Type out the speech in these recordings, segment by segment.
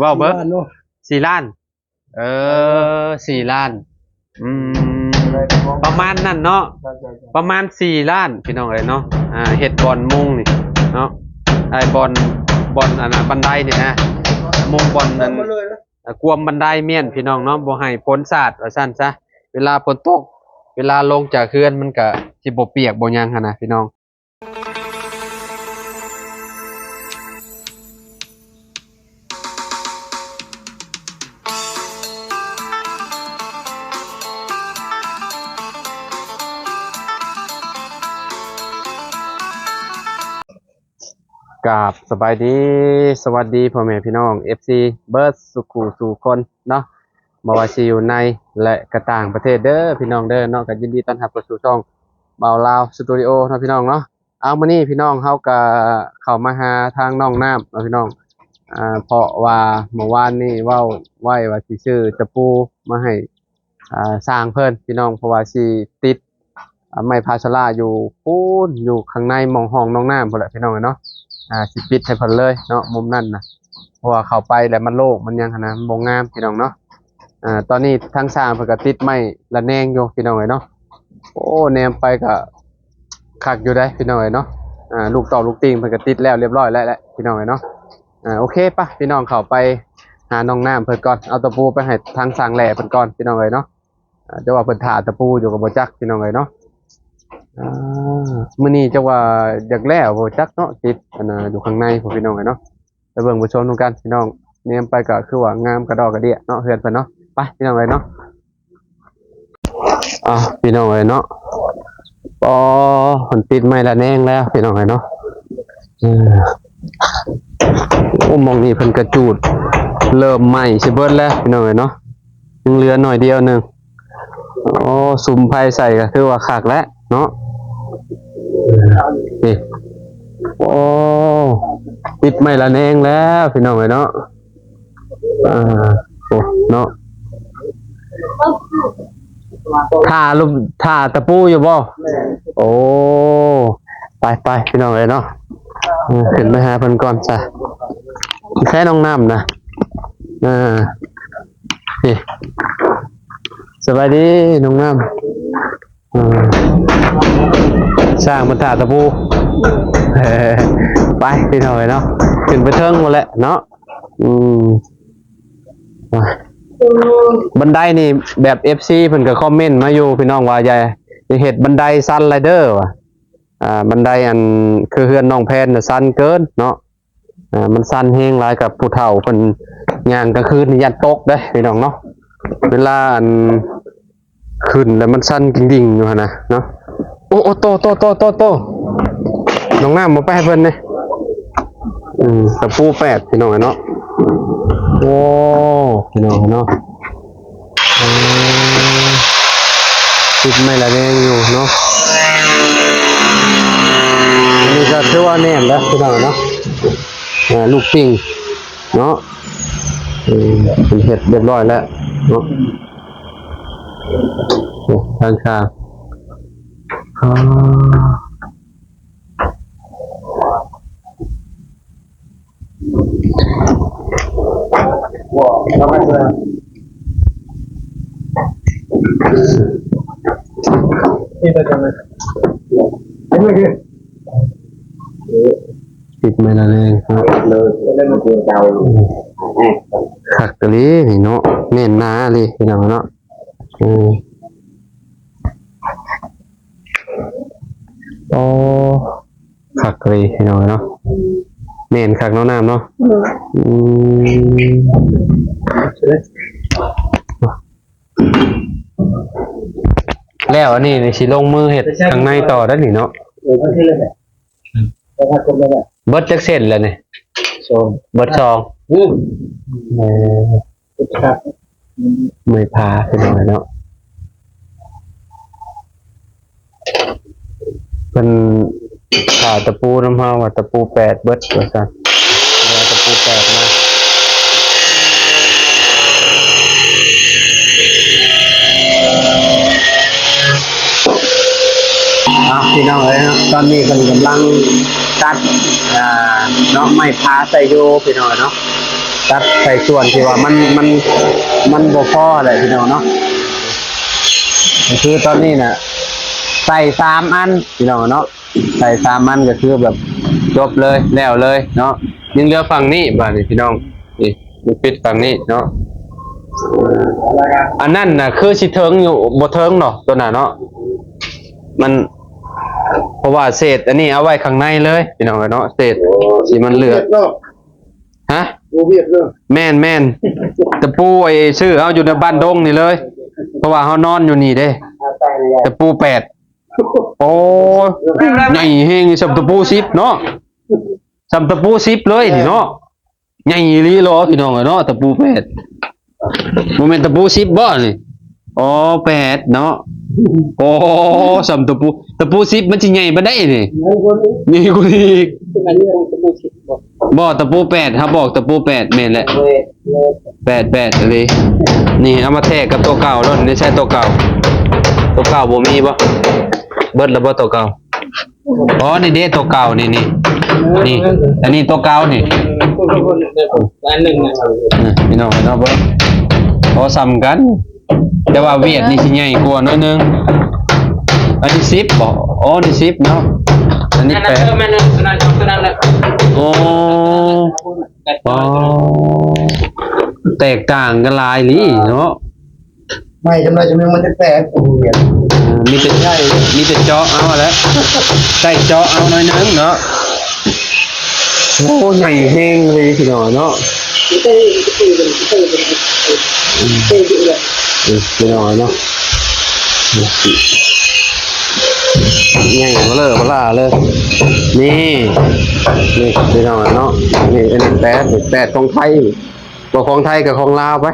ว่าเบิ้ง4 ล้าน4 ล้านประมาณนั่นเนาะประมาณ4 ล้านพี่น้องเลยเนาะเฮ็ดบอลมุงนี่เนาะไอ้บอลอันนั้นบันไดนี่นะมุงบอลนั้นกวมบันไดเมียนพี่น้องเนาะบ่ให้ฝนสาดว่าซั่นซะเวลาฝนตกเวลาลงจากเขื่อนมันก็สิบ่เปียกบ่หยังหั่นนะพี่น้องกราบสบายดีสวัสดีพ่อแม่พี่น้อง FC เบิร์ดสุขุสู่คนเนาะบ่ว่าสิอยู่ในและก็ต่างประเทศเด้อพี่น้องเด้อเนาะก็ยินดีต้อนรับเข้าสู่ช่องเบาลาวสตูดิโอเนาะพี่น้องเนาะเอามื้อนี้พี่น้องเฮาก็เข้ามาหาทางน้องน้ำเนาะพี่น้องเพราะว่าเมื่อวานนี้เว้าไว้ว่าสิซื้อตะปูมาให้สร้างเพิ่นพี่น้องเพราะว่าสิติดไม้พาสลาอยู่ปูนอยู่ข้างในหม่องห้องน้องน้ำพุ่นแหละพี่น้องเนาะสิปิดให้เพิ่นเลยเนาะมุมนั้นนะเพราะว่าเข้าไปแล้วมันโล่งมันยังขนาดมันบ่งามพี่น้องเนาะตอนนี้ทางสร้างเพิ่นก็ติดไม้ระแนงอยู่พี่น้องเนาะโอ้แนมไปก็คักอยู่ได้พี่น้องเนาะลูกต่อลูกติ่งเพิ่นก็ติดแล้วเรียบร้อยแล้วพี่น้องเนาะโอเคป่ะพี่น้องเข้าไปหาน้องน้ำเพิ่นก่อนเอาตะปูไปให้ทางสร้างแหล่เพิ่นก่อนพี่น้องเนาะเดี๋ยวว่าเพิ่นถ่าตะปูอยู่กับบ่จักพี่น้องเนาะมื้อนี้จะว่าอยากแล้วบ่จักเนาะติดอยู่ข้างในพวกพี่น้องเนาะไปเบิ่งผู้ชมนำกันพี่น้องแนมไปก็คือว่างามกระดอกกระเดี่ยเนาะเฮือนเพิ่นเนาะไปพี่น้องเนาะพี่น้องเนาะเพิ่นติดไม้ละแนงแล้วพี่น้องเนาะโอ้มองนี่เพิ่นกระจูดเริ่มไหม้สิเบิดแล้วพี่น้องเนาะยังเหลือหน่อยเดียวนึงสุมไผใส่ก็คือว่าคักแล้วเนาะนี่ติดไม่ละแนงแล้วพี่น้องเนาะเนาะท่าตะปูอยู่บ่โอ้ไปพี่น้องเนาะขึ้นไปหาเพิ่นก่อนจ้ะแค่น้องน้ำนะนี่สวัสดีน้องน้ำสร้างมันท่าตะปูไปพี่น้องเนาะขึ้นไปเทิงหมดแล้วเนาะบันไดนี่แบบ FC เพิ่นก็คอมเมนต์มาอยู่พี่น้องว่าอย่าเฮ็ดบันไดสั้นไรเดอร์ว่ะบันไดอันคือเฮือนน้องแพนน่ะสั้นเกินเนาะมันสั้นแฮงหลายกับผู้เฒ่าเพิ่นย่างกลางคืนนี่ยันตกเด้พี่น้องเนาะเวลาอันขึ้นแล้วมันสั้นดิ่งๆอยู่หั่นน่ะเนาะโอ้โตน้องน้ำมาไปให้เพิ่นนี่ตะปู8พี่น้องเนาะโอ้พี่น้องเนาะติดไม่ละแนงอยู่เนาะอันนี้ก็ถือว่าแน่นแล้วพี่น้องเนาะลูกปิ้งเนาะเป็นเห็ดเรียบร้อยแล้วเนาะทางข้างทำไมเลยนี่ไปทำไมติดไม่ละเลยครับเลยเล่นมันเกลียวเจ้าขักกะลีเนาะเน่นหนาเลยพี่น้องเนาะขักกะลีพี่น้องเนาะเน่นขักน้องน้ำเนาะแล้วอันนี้สิลงมือเห็ดข้างในต่อได้หนิเนาะเบิดจักเส้นเลยเนี่ยเบิด2ไม่พาไปหน่อยเนาะเป็นข่าวตะปูน้ำเฮาว่าตะปู8เบิดว่าซั่นตะปู8มาพี่น้องตอนนี้กำลังตัดเนาะไม่พาใส่โยพี่น้องเนาะ ตัดใส่ส่วนที่ว่ามันบ่พออะไรพี่น้องเนาะคือตอนนี้น่ะใส่3 อันพี่น้องเนาะใส่3 อันก็คือแบบจบเลยแล้วเลยเนาะยังเหลือฝั่งนี้บ้านี่พี่น้องนี่มันปิดฝั่งนี้เนาะอันนั้นน่ะคือสิเทิงอยู่บ่เทิงเนาะตัวน่ะเนาะมันเพราะว่าเศษอันนี้เอาไว้ข้างในเลยพี่น้องเนาะเศษสิมันเหลือฮะแม่นตะปูไอ้ชื่อเอาอยู่ในบ้านดงนี่เลยเพราะว่าเฮานอนอยู่นี่เด้ตะปู8โอ้ใหญ่เฮงสับตะปู10เนาะสับตะปู10เลยนี่เนาะใหญ่อีหลีเหรอพี่น้องเนาะตะปู8บ่แม่นตะปู10บ่นี่อ๋อ8เนาะโอ้สับตะปู10มันสิใหญ่บ่ได้นี่นี่กูอีกบ่ตะปู8ครับบอกตะปู8แม่นแหละ8เลยนี่เอามาแทกกับตัวเก่าแล้วนี่ใช่ตัวเก่าบ่มีบ่เบิดแล้วบ่ตัวเก่าอ๋อนี่เด้ตัวเก่านี่อันนี้ตัวเก่านี่อันนึงพี่น้องเนาะบ่พอซ้ำกันแต่ว่าเวียดนี่สิใหญ่กว่าน้อยนึงอันนี้10บ่อ๋อนี่10เนาะอันนี้8โอ้แตกต่างกันหลายลีเนาะไม่จำเลยมันจะแตกโอ้โหมีแต่เจาะเอาแล้วใส่เจาะเอาหน่อยนึงเนาะโอ้ใหญ่แห้งเลยพี่น้องเนาะพี่น้องเนาะใหญ่มาเลยมาล่าเลยนี่พี่น้องเนาะนี่อันนี้แปดของไทยตัวของไทยกับของลาวไป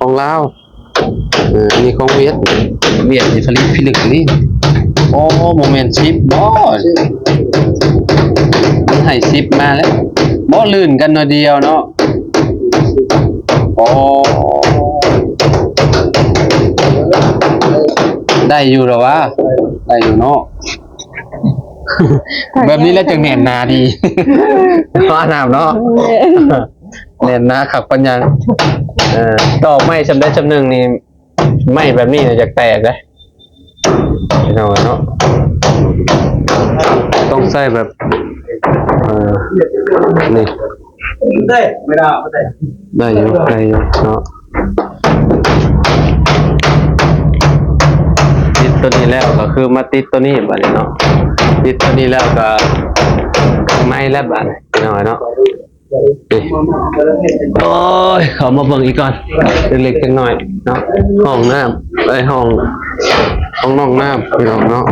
ของลาวนี่ของเวียดนี่ผลิตพิลึกนี่โอ้โมเมนต์ชิปบอสมันให้ชิปมาแล้วบอลื่นกันหน่อยเดียวเนาะโอ้ได้อยู่หรอวะได้อยู่เนาะแบบนี้แล้วจะแน่นนาดีว่าน้ำเนาะแน่นนาขับปัญญาต่อไม่ชำได้ชำหนึ่งนี่ไม่แบบนี้จะแตกเลยเนาะต้องใส่แบบนี่ได้ไม่ได้ได้อยู่เนาะติดตัวนี้แล้วก็คือมาติดตัวนี้แบบนี้เนาะติดตัวนี้แล้วก็ไม่แล้วแบบนี้เนาะโอ้ยขอมาเบิ่งอีกก่อนเล็กๆหน่อยเนาะห้องน้ำห้องน้องน้ำพี่น้องเนาะ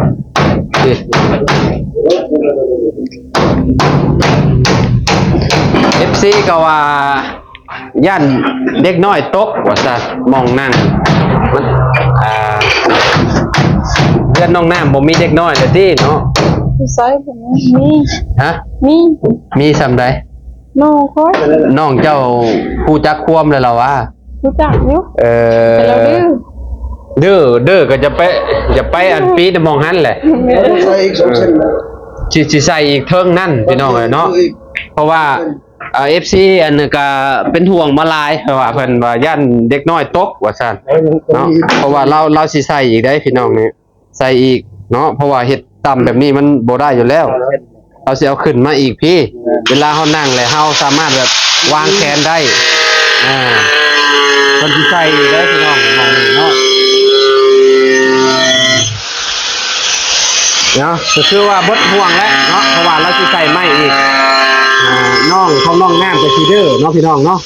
FC ก็ว่าย่านเด็กน้อยตกว่าซะมองนั่งมันเพื่อนน้องน้ำบ่มีเด็กน้อยเลยที่เนาะใส่ผมมีฮะมีซำใดน้องค่อยน้องเจ้าผู้จักควมเลยเหรอวะรู้จักอยู่แต่เราดื้อก็จะไปอันปีจะมองหันแหละใส่อีก2 เส้นนะสิใส่อีกเทิงนั่นพี่น้องเนาะเพราะว่าFC อันนึงก็เป็นห่วงมาลายเพราะว่าเพิ่นว่าย่านเด็กน้อยตกว่าซั่นเนาะเพราะว่าเราสิใส่อีกได้พี่น้องนี่ใส่อีกเนาะเพราะว่าเฮ็ดต่ำแบบนี้มันบ่ได้อยู่แล้วเราสิเอาขึ้นมาอีกพี่เวลาเฮานั่งแล้วเฮาสามารถแบบวางแขนได้เพิ่นสิใส่อีกได้พี่น้องมองนี่เนาะเนาะก็คือว่าบดห่วงแล้วเนาะเพราะว่าเราสิใส่ไม้อีกน้องของน้องน้ำจะซีเดอร์เนาะพี่น้องเนาะ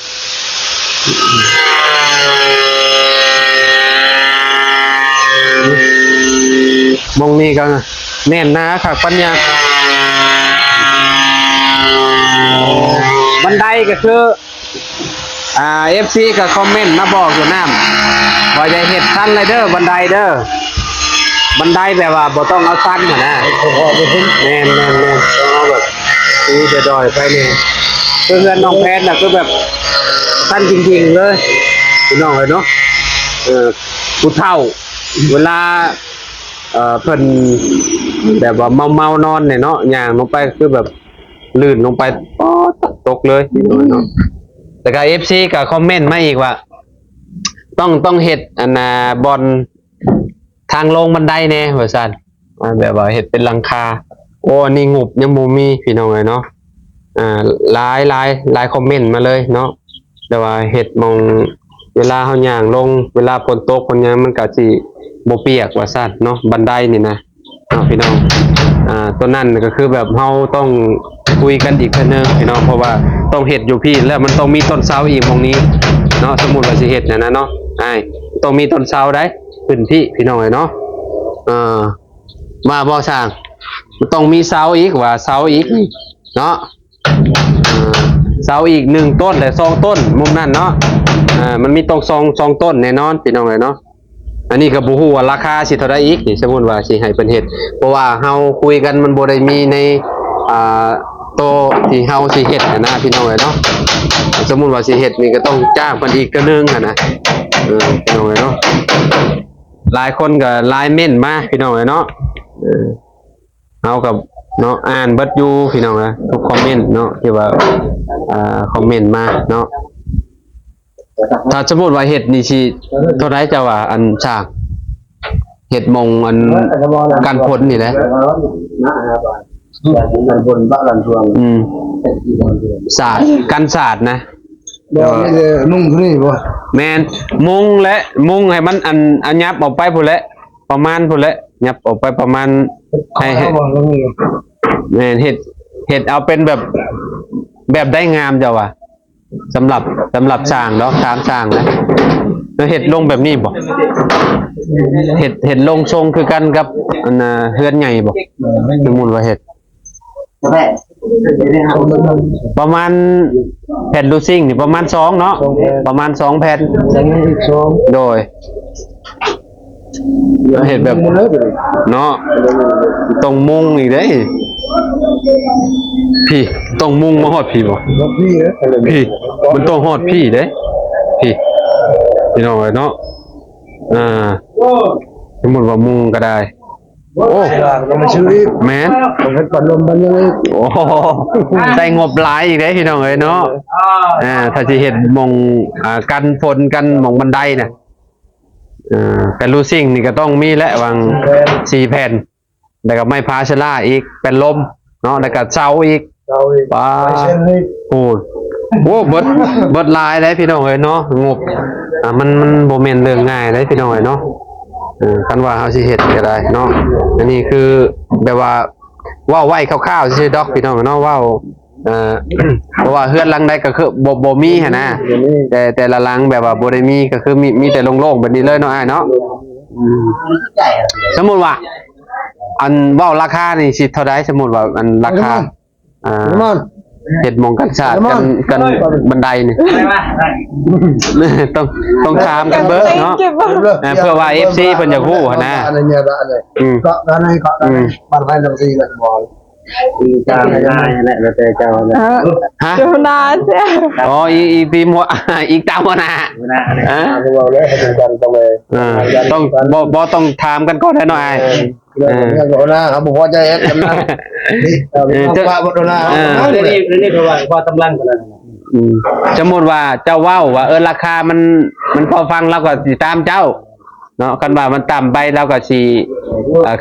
มองนี่กันแน่นนะค่ะปัญญาบันไดก็คือFC ก็คอมเมนต์มาบอกอยู่น้ำว่าจะเห็ดสั้นเลยเด้อบันไดเด้อบันไดแบบว่าบ่ต้องเอาสั้นเหมือนนะแน่นเอาแบบนี่จะดอยไปเนี่ยเพื่อนน้องแพทย์น่ะก็แบบสั้นจริงๆเลยพี่น้องเลยเนาะผู้เฒ่าเวลาเพิ่นแบบว่าเมานอนเนี่ยเนาะย่างลงไปคือแบบลื่นลงไปตกเลยพี่น้องเนาะ แล้วก็ FC ก็คอมเมนต์มาอีกว่าต้องเฮ็ดอันน่ะบอลทางลงบันไดแน่ว่าซั่นแบบว่าเฮ็ดเป็นหลังคาโอ้นี่งบยังบ่มีพี่น้องเอ้ยเนาะหลายคอมเมนต์มาเลยเนาะแต่ว่าเฮ็ดมองเวลาเฮาย่างลงเวลาฝนตกฝนหยังมันก็สิบ่เปียกว่าซั่นเนาะบันไดนี่นะพี่น้องตัวนั้นก็คือแบบเฮาต้องคุยกันอีกเทื่อนึงพี่น้องเพราะว่าต้องเฮ็ดอยู่พี่แล้วมันต้องมีต้นเสาอีกตรงนี้เนาะสมมุติว่าสิเฮ็ดเนี่ยนะเนาะต้องมีต้นเสาได้ขึ้นพี่น้องเอ้ยเนาะมาบ่สร้างมันต้องมีเสาอีกว่าเสาอีกเนาะเสาอีก1ต้นและ2ต้นมุมนั้นเนาะมันมีต้อง2ต้นแน่นอนพี่น้องเอ้ยเนาะอันนี้ก็บ่ฮู้ว่าราคาสิเท่าใดอีกนี่สมมุติว่าสิให้เพิ่นเฮ็ดเพราะว่าเฮาคุยกันมันบ่ได้มีในโตที่เฮาสิเฮ็ดนะพี่น้องเอ้ยเนาะสมมุติว่าสิเฮ็ดนี่ก็ต้องจ้างเพิ่นอีกก็นึงนะพี่น้องเอ้ยเนาะหลายคนก็ไลน์เม่นมาพี่น้องเอ้ยเนาะเฮากับเนาะอ่านเบิดอยู่พี่น้องเอ้ยทุกคอมเมนต์เนาะที่ว่าคอมเมนต์มาเนาะถ้าสมมุติว่าเฮ็ดนี่สิเท่าใดเจ้าว่าอันฉากเฮ็ดมงอันการผลนี่แหละกันบนบ้านทวงศาสตร์กันศาสตร์นะบ่นี่นุ่งนี่บ่แม่นมุงและมุงให้มันอันยับออกไปพุ่นแหละประมาณพุ่นแหละยับออกไปประมาณให้แม่นเฮ็ดเอาเป็นแบบได้งามเจ้าว่ะสำหรับสร้างเนาะถามสร้างนะแล้วเฮ็ดลงแบบนี้บ่เฮ็ดลงทรงคือกันกับอันเฮือนใหญ่บ่สมมุติว่าเฮ็ดประมาณแผ่นลูซิ่งนี่ประมาณ2เนาะประมาณ2แผ่นโดยเฮ็ดแบบเนาะตรงมุงอีกเด้พี่ตรงมุงมาฮอดพี่บ่พี่มันต้องฮอดพี่เด้พี่น้องเนาะสมมุติว่ามุงก็ได้โอ้มันชื่อแม่นมันปัดลมมันยังโอ้ใส่งบหลายอีกเด้พี่น้องเอ้ยเนาะถ้าสิเฮ็ดมองกันฝนกันมองบันไดน่ะแต่ลูซิ่งนี่ก็ต้องมีและวาง4แผ่นแล้วก็ไม้พาชล่าอีกเป็นลมเนาะแล้วก็เสาอีกป้าโอ้เบิดลายเลยพี่น้องเอ้ยเนาะงบมันบ่แม่นเรื่องง่ายเลยพี่น้องเอ้ยเนาะคันว่าเฮาสิเฮ็ดก็ได้เนาะอันนี้คือแบบว่าเว้าไว้คร่าวๆซื่อๆดอกพี่น้องเนาะเว้าเพราะว่าเฮือนหลังใดก็คือบ่มีหั่นนะแต่ละหลังแบบว่าบ่ได้มีก็คือมีแต่โล่งๆแบบนี้เลยเนาะอ้ายเนาะสมมุติว่าอันเว้าราคานี่สิเท่าใดสมมุติว่าอันราคาเฮ็ดมองกันชาติกันบันไดนี่ต้องถามกันเบิดเนาะเพื่อว่า FC เพิ่นอยากฮู้หั่นนะอะไรเนี่ยอะไรก็อะไรบ้านไร่จังซี่ก็บ่จางได้แหละแล้วแต่เจ้าฮะเจ้านาเจ้าอ๋ออีทีมอีกตามหัวหน้าเราเลยกันตรงเลยต้องบ่ต้องถามกันก่อนให้หน่อยหัวหน้าครับบ่พอใจกันนะนี่ว่าบ่หัวหน้านี่เพราะว่าพอตำลังกันแล้วสมมุติว่าเจ้าเว้าว่าราคามันพอฟังแล้วก็สิตามเจ้าเนาะคันว่ามันต่ำไปแล้วก็สิ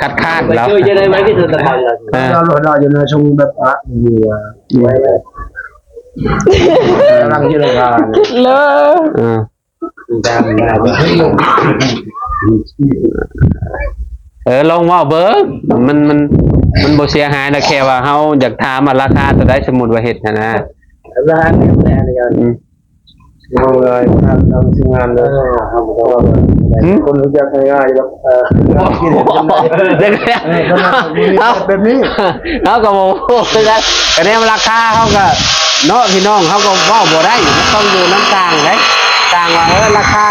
คัดค้านแล้วจะได้ไหมที่จะทำเราอยู่ในช่วงแบบพระอยู่กำลังที่ราคาเลยลองว่าเบิกมันบ่เสียหายนะแค่ว่าเฮาอยากถามราคาจะได้สมมุติว่าเฮ็ดนะราคาเนี่ยแหละเอาเลยทำสิ่งงานเลยคนรู้จักง่ายๆแบบแบบนี้เขาก็บอกว่าแต่เนี่ยราคาเขาก็เนาะพี่น้องเขาก็ว่าบ่ได้ต้องอยู่น้ำกลางเลยกลางว่าราคา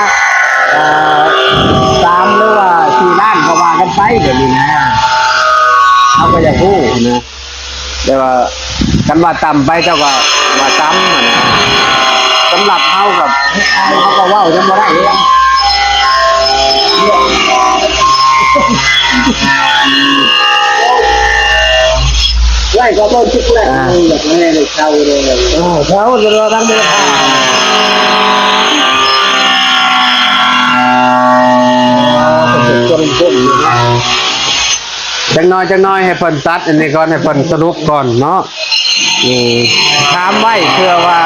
3หรือว่า4ล้านก็ว่ากันไปแบบนี้นะเขาก็จะพูดนะแต่ว่ากันว่าต่ำไปเจ้าก็ว่าต่ำนะสำหรับเขากับเขาก็ว่าจะมาได้เลยไล่ก็ต้องคิดแหละแบบนี้เลยเช่าเลยเช่าจะรอตั้งไม่ได้ จังน้อยให้เพิ่นตัดอันนี้ก่อนให้เพิ่นสรุปก่อนเนาะถามไว้เพื่อว่า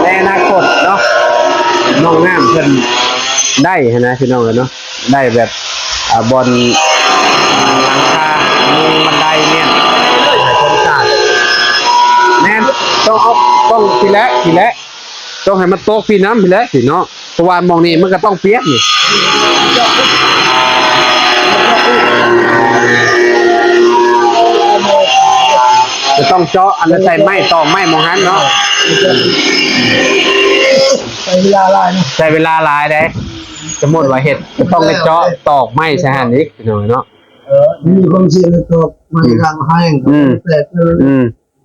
ในอนาคตเนาะน้องน้ำเพิ่นได้นะพี่น้องเนาะได้แบบบนหลังคามุงบันไดเนี่ยให้คนชาติแม่นต้องเอาต้องทีละต้องให้มันโต๊ะพี่น้ำทีละสิเนาะเพราะว่ามองนี่มันก็ต้องเปียกนี่จะต้องเจาะอันนั้นใส่ไม้ตอกไม้มองหันเนาะใช้เวลาหลายได้สมมติว่าเห็ดจะต้องไปเจาะตอกไม้ใช่หันอีกหน่อยเนาะมีความเสี่ยงในตัวไม่ทางให้แต่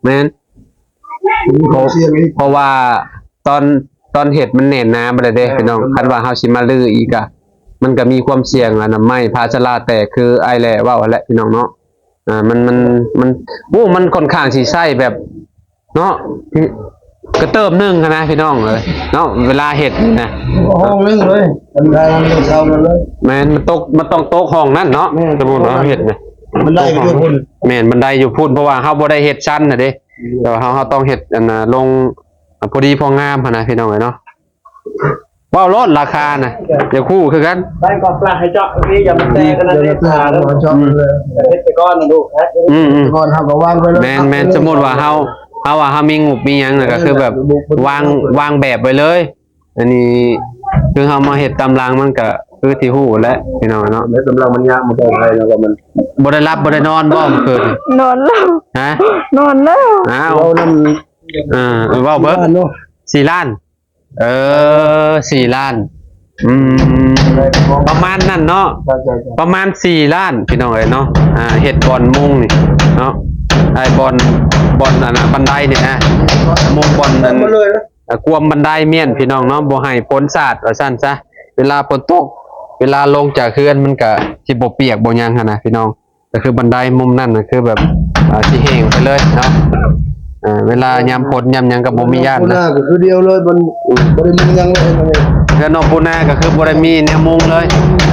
แม่นเพราะว่าตอนเห็ดมันแน่นน้ำไปเลยเด้พี่น้องคันว่าเฮาสิมาลื้ออีกอะมันก็มีความเสี่ยงอะนะไม้พาชราแต่คือไอ้แหละว่าแหละพี่น้องเนาะมันค่อนข้างสิใช้แบบเนาะกระเติมนึงนะพี่น้องเลยเนาะเวลาเห็ดนะห้องนึงเลยมันได้มันเช้าเลยแม่นมันต้องโต๊ะห้องนั่นเนาะสมมุติว่าเห็ดนะมันได้อยู่พุ่นแม่นมันได้อยู่พุ่นเพราะว่าเฮาบ่ได้เห็ดชั้นน่ะเด้แต่ว่าเฮาต้องเห็ดอันน่ะลงพอดีพองามหั่นนะพี่น้องเนาะว่ารถราคาน่ะเดี๋ยวคู่คือกันได้ก่อนปลาให้เจาะพี่อย่ามันแตกกันนะเด้ตาแล้วเจาะเลยเฮ็ดไปก่อนนะลูกก่อนเฮาก็วางไว้เลยแม่นสมมุติว่าเฮามีงบมีหยังก็คือแบบวางแบบไว้เลยอันนี้คือเฮามาเฮ็ดตำรางมันก็คือที่ฮู้แล้วพี่น้องเนาะแล้วตำรางมันยากมันต้องให้แล้วก็มันบ่ได้รับบ่ได้นอนบ่เพิ่นนอนแล้วฮะนอนแล้วอ้าวเว้าเบิ่ง4 ล้าน4 ล้านประมาณนั้นเนาะประมาณ4 ล้านพี่น้องเอ้ยเนาะเฮ็ดบอนมุงนี่เนาะไอ้บอนอันน่ะบันไดนี่นะมุงบอนนั้นกวมบันไดเมียนพี่น้องเนาะบ่ให้พ้นสาดว่าซั่นซะเวลาฝนตกเวลาลงจากเขื่อนมันก็สิบ่เปียกบ่หยังหั่นน่ะพี่น้องก็คือบันไดมุมนั้นน่ะคือแบบสิแห้งไปเลยเนาะเวลายามฝนยามหยังก็บ่มีญาตินะก็คือเดียวเลยมันบ่ได้มีหยังเลยเฮือนน้องปูนาก็คือบ่ได้มีแนวมุงเลย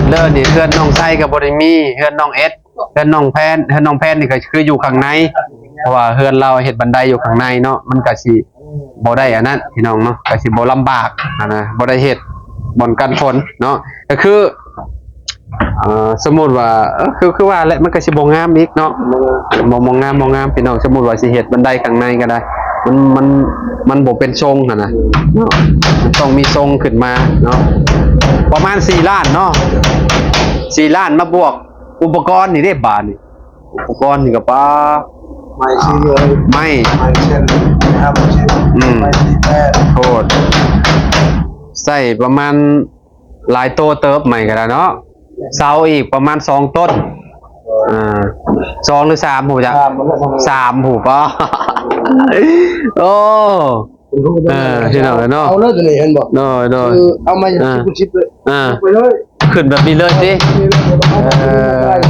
เลิศนี่เฮือนน้องไส้ก็บ่ได้มีเฮือนน้องเอสเฮือนน้องแพนนี่ก็คืออยู่ข้างในเพราะว่าเฮือนเราเฮ็ดบันไดอยู่ข้างในเนาะมันก็สิบ่ได้อันนั้นพี่น้องเนาะก็สิบ่ลำบากนะบ่ได้เฮ็ดบ่อนกันฝนเนาะก็คือสมมุติว่าคือว่าแหละมันก็สิบ่งามอีกเนาะบ่งามพี่น้องสมมุติว่าสิเฮ็ดบันไดข้างในก็ได้มันบ่เป็นทรงหั่นน่ะเนาะมันต้องมีทรงขึ้นมาเนาะประมาณ4 ล้านเนาะ4 ล้านมาบวกอุปกรณ์นี่ได้บาทนี่อุปกรณ์นี่ก็ป้าไม่ซื้อเลยไม่เช่นครับไม่ที่แท้โทษใส่ประมาณหลายโตเติบใหม่ก็ได้เนาะเสาอีกประมาณ2 ต้น2 หรือ 3หูจ้ะ3หูป่ะโอ้ที่ไหนเนาะเอาเลยตัวนี้เห็นบอกโดยเอามาอย่างที่คุณชิดเลยไปเลยขึ้นแบบนี้เลยสิ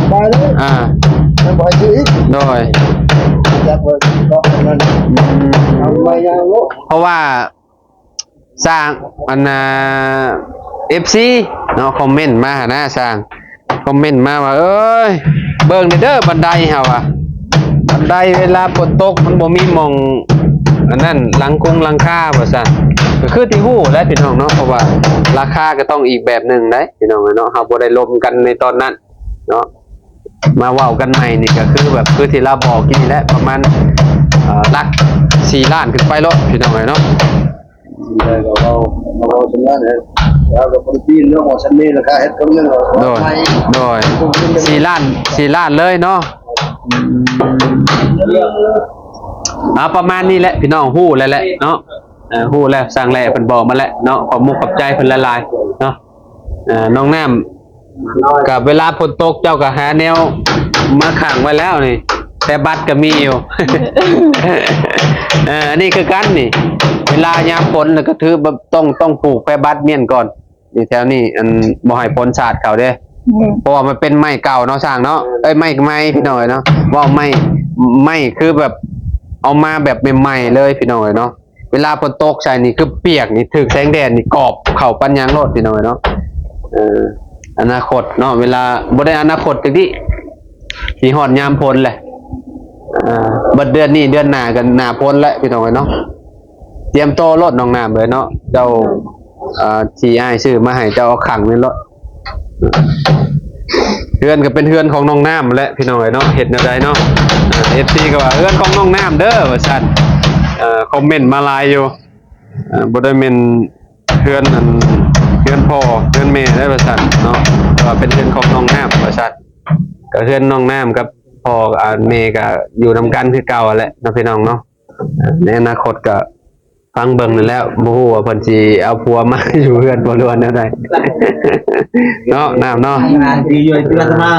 ไปเลยมันบ่อยสิโดยจับเบอร์ก็นั่นเอาไปยังโลเพราะว่าสร้างอันFC เนาะคอมเมนต์มานะสร้างคอมเมนต์มาว่าเอ้ยเบิ่งเด้อบันไดเฮาอ่ะบันไดเวลาฝนตกมันบ่มีมองอันนั้นหลังคาว่าซั่นก็คือที่ฮู้และพี่น้องเนาะเพราะว่าราคาก็ต้องอีกแบบนึงเด้พี่น้องเนาะเฮาบ่ได้ลมกันในตอนนั้นเนาะมาเว้ากันใหม่นี่ก็คือแบบคือที่เราบอกกินนี่แหละประมาณหลัก4 ล้านขึ้นไปแล้วพี่น้องเนาะได้ก็เราชนะเนี่ยแล้วก็คนจีนเนาะหมอชั้นนี้ราคาเฮ็ดก็เงินโดย4 ล้านเลยเนาะประมาณนี้แหละพี่น้องฮู้แล้วแหละเนาะฮู้แล้วสั่งแหละเพิ่นบอกมาแล้วเนาะขอบมุกขอบใจเพิ่นละลายเนาะน้องน้ำกับเวลาฝนตกเจ้าก็หาแนวมาขังไว้แล้วนี่แต่บัตรก็มีอยู่อันนี้คือกันนี่เวลายามฝนก็ถือแบบต้องปลูกแปบัตรเมียนก่อนนี่แถวนี้อันบ่ให้ฝนสาดเขาเด้เพราะว่ามันเป็นไม้เก่าเนาะสร้างเนาะไม้พี่น้อยเนาะว่าไม้คือแบบเอามาแบบใหม่ๆเลยพี่น้อยเนาะ เวลาฝนตกใช่นี่คือเปียกนี่ถึกแสงแดดนี่กรอบเข้าปัญญางโลดพี่น้องเนาะอนาคตเนาะเวลาบ่ได้อนาคตจังนี้สิฮอดยามพ้นแหละบัดเดือนนี้เดือนหน้ากันหน้าพ้นแล้วพี่น้องเนาะเตรียมโตรถน้องน้ำเลยเนาะเจ้าที่อ้ายซื้อมาให้เจ้าเอาขังไว้รถเฮือนก็เป็นเฮือนของน้องน้ำแหละพี่น้องเนาะเฮ็ดแนวใดเนาะFC ก็ว่าเฮือนของน้องน้ำเด้อว่าซั่นคอมเมนต์มาหลายอยู่บ่ได้แม่นเฮือนอันเฮือนพ่อเฮือนแม่ได้ว่าซั่นเนาะแต่ว่าเป็นเฮือนของน้องน้ำว่าซั่นก็เฮือนน้องน้ำกับพ่อแม่ก็อยู่นำกันคือเก่าแหละเนาะพี่น้องเนาะในอนาคตก็ฟังเบิ่งนั่นแล้วบ่ฮู้ว่าเพิ่นสิเอาผัวมาอยู่เฮือนบ่ล้วนแนวใดเนาะน้ำเนาะ ดีอยู่ที่ว่ามา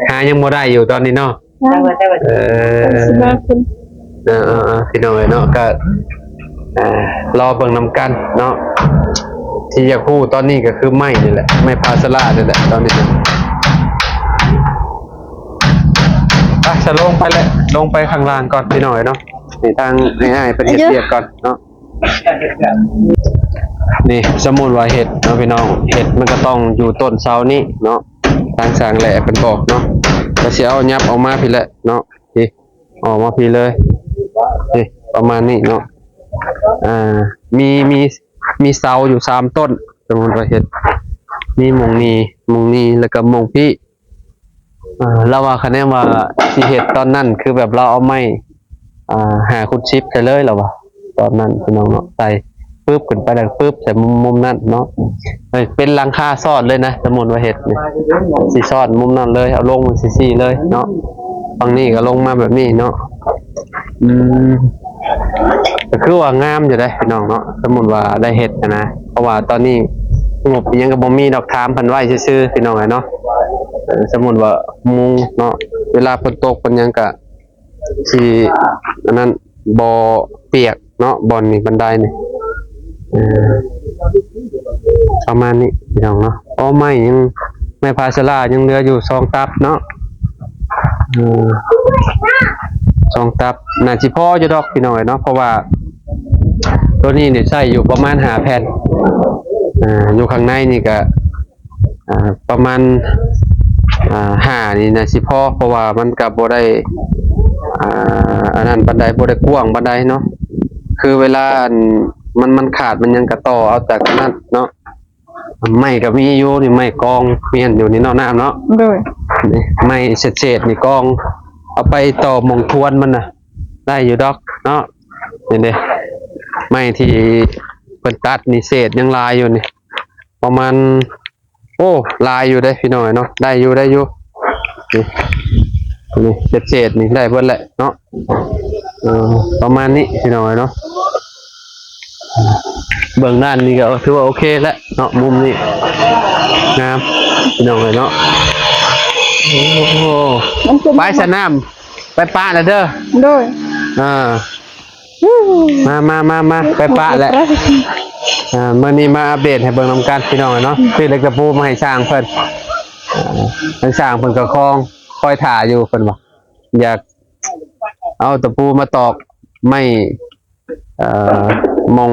หายังบ่ได้อยู่ตอนนี้เนาะพี่น้องเนาะก็รอเบิ่งนำกันเนาะที่อยากพูดตอนนี้ก็คือไม่นี่แหละไม่พาสลานี่แหละตอนนี้จะลงไปเลยลงไปข้างล่างก่อนพี่น้อยเนาะนี่ทางง่ายๆเป็นเห็ดก่อนเนาะนี่สมุนว่าเห็ดเนาะพี่น้องเห็ดมันก็ต้องอยู่ต้นเสานี้เนาะทางสางแหละเป็นบอกเนาะก็สิเอายับออกมาพี่แหละเนาะนี่ออกมาพี่เลยนี่ประมาณนี้เนาะมีเสาอยู่3ต้นสมุนว่าเห็ดมีมงนีแล้วก็มงพี่เราว่าคะแนนว่าสิเห็ดตอนนั้นคือแบบเราเอาไม้หาคุดชิปไปเลยแล้ววะตอนนั้นพี่น้องเนาะใส่ปึ๊บขึ้นไปแล้วปึ๊บใส่มุมนั้นเนาะเป็นหลังคาซอดเลยนะสมุนว่าเห็ดนี่สีซอดมุมนั้นเลยเอาลงมันสีเลยเนาะฝั่งนี้ก็ลงมาแบบนี้เนาะก็คือว่างามอยู่ได้พี่น้องเนาะสมุนว่าได้เห็ดนะเพราะว่าตอนนี้งบยังกับบ่มีดอกทามพันไว้ซื่อๆพี่น้องไงเนาะสมุนว่ามุงเนาะเวลาฝนตกเป็นยังกะที่อันนั้นบ่เปียกเนาะบอนนี่บันไดนี่ประมาณนี้พี่น้องเนาะไม่ยังไม่พาสลายังเหลืออยู่2 ตับเนาะ2 ตับน่าสิพออยู่ดอกพี่น้องเนาะเพราะว่าตัวนี้เนี่ยใช้อยู่ประมาณ5 แผ่นอยู่ข้างในนี่ก็ประมาณ5นี่นะสิพอเพราะว่ามันกับบ่ได้อันนั้นบันไดบ่ได้กว้างบันไดเนาะคือเวลามันขาดมันยังกระต่อเอาจากนั้นเนาะไม่ก็มีอยู่นี่ไม่กองเมียนอยู่นี่เนาะน้ำเนาะนี่ไม่เศษนี่กองเอาไปต่อมงทวนมันน่ะได้อยู่ดอกเนาะนี่เด้ไม่ที่เพิ่นตัดนี่เศษยังลายอยู่นี่ประมาณโอ้ลายอยู่ได้พี่น้อยเนาะได้อยู่นี่เศษนี่ได้เบิดแหละเนาะประมาณนี้พี่น้อยเนาะเบื้องด้านนี่ก็ถือว่าโอเคแล้วเนาะมุมนี้งามพี่น้อยเนาะโอ้ไปสนามไปป้าแล้วเด้อด้วยมาไปป้าแล้วเมื่อนี้มาอัปเดตให้เบิ่งนำกันพี่น้องเนาะซื้อเล็กตะปูมาให้ช่างเพิ่นช่างเพิ่นก็คอยถ่าอยู่เพิ่นว่าอยากเอาตะปูมาตอกไม่มอง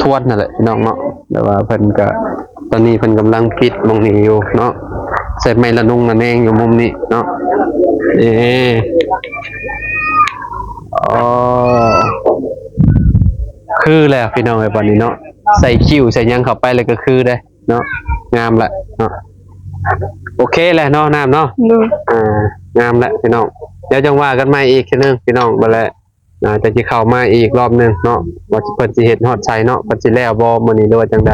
ทวนนั่นแหละพี่น้องเนาะแต่ว่าเพิ่นก็ตอนนี้เพิ่นกำลังปิดมองนี้อยู่เนาะใส่ไม้ละนุ่งนั่นเองอยู่มุมนี้เนาะคือแล้วพี่น้องไอ้ปานนี้เนาะใส่คิ้วใส่ยังเข้าไปเลยก็คือได้เนาะงามละเนาะโอเคแหละเนาะน้ำเนาะงามละพี่น้องเดี๋ยวจังว่ากันใหม่อีกทีนึงพี่น้องบ่แล้วจะสิเข้ามาอีกรอบนึงเนาะว่าเพิ่นสิเฮ็ดฮอดใช้เนาะเพิ่นสิแล้วบ่มื้อนี้หรือว่าจังใด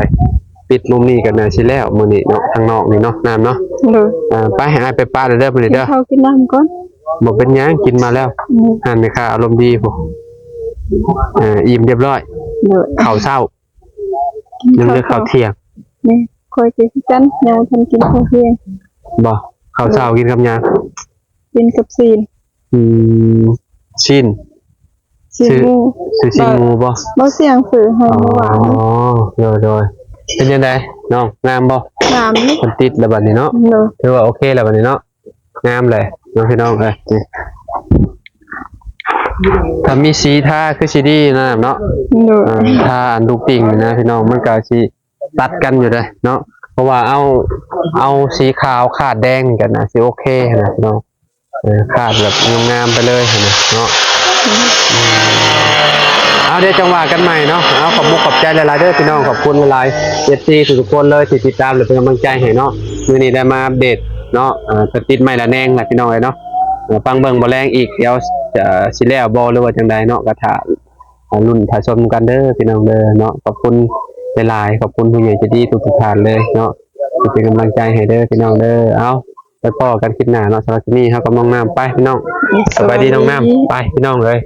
ปิดมุมนี้กันน่ะสิแล้วมื้อนี้เนาะทางนอกนี่เนาะน้ำเนาะไปให้อ้ายไปป้าเด้อมื้อนี้เด้อเขากินน้ำก่อนบ่เป็นหยังกินมาแล้วหั่นแม่ค้าอารมณ์ดีพุ่นอิ่มเรียบร้อยข้าวเช้ายังเหลือข้าวเที่ยงนี่คอยกินกันยังทันกินข้าวเที่ยงบ่ข้าวเช้ากินกับหยังกินกับซีนชิ้นซื้อชิ้นหมูบ่เสียงฝือให้เมื่อวานโดยเป็นยังไงน้องงามบ่งามนี่คนติดแล้วบัดนี้เนาะถือว่าโอเคแล้วบัดนี้เนาะงามเลยน้องพี่น้องนี่ ถ้ามีสีทาคือสีดีนะเนาะ โดย ทาอันลูกปิ่งนะพี่น้องมันก็สิตัดกันอยู่เลยเนาะเพราะว่าเอาสีขาวขาดแดงกันนะสิโอเคนะพี่น้องขาดแบบงามๆไปเลยนะเนาะเอาเดี๋ยวจังหวะกันใหม่เนาะเอาขอบมุกขอบใจหลายๆเด้อพี่น้องขอบคุณหลายๆเอฟซีทุกคนเลยที่ติดตามหรือเป็นกำลังใจให้เนาะมื้อนี้ได้มาอัปเดตเนาะติดใหม่ละแนงล่ะพี่น้องเนาะฟังเบิ่งบ่แรงอีกเดี๋ยวจะสิแล้วบ่หรือว่าจังใดเนาะก็ถ้ารุ่นถ่ายชมกันเด้อพี่น้องเด้อเนาะขอบคุณหลายๆขอบคุณผู้ใหญ่ใจดีทุกท่านเลยเนาะที่เป็นกำลังใจให้เด้อพี่น้องเด้อเอาไปพ้อกันคลิปหน้าเนาะสำหรับคลิปนี้เฮากับน้องน้ำไปพี่น้องสบายดีน้องน้ำไปพี่น้องเลย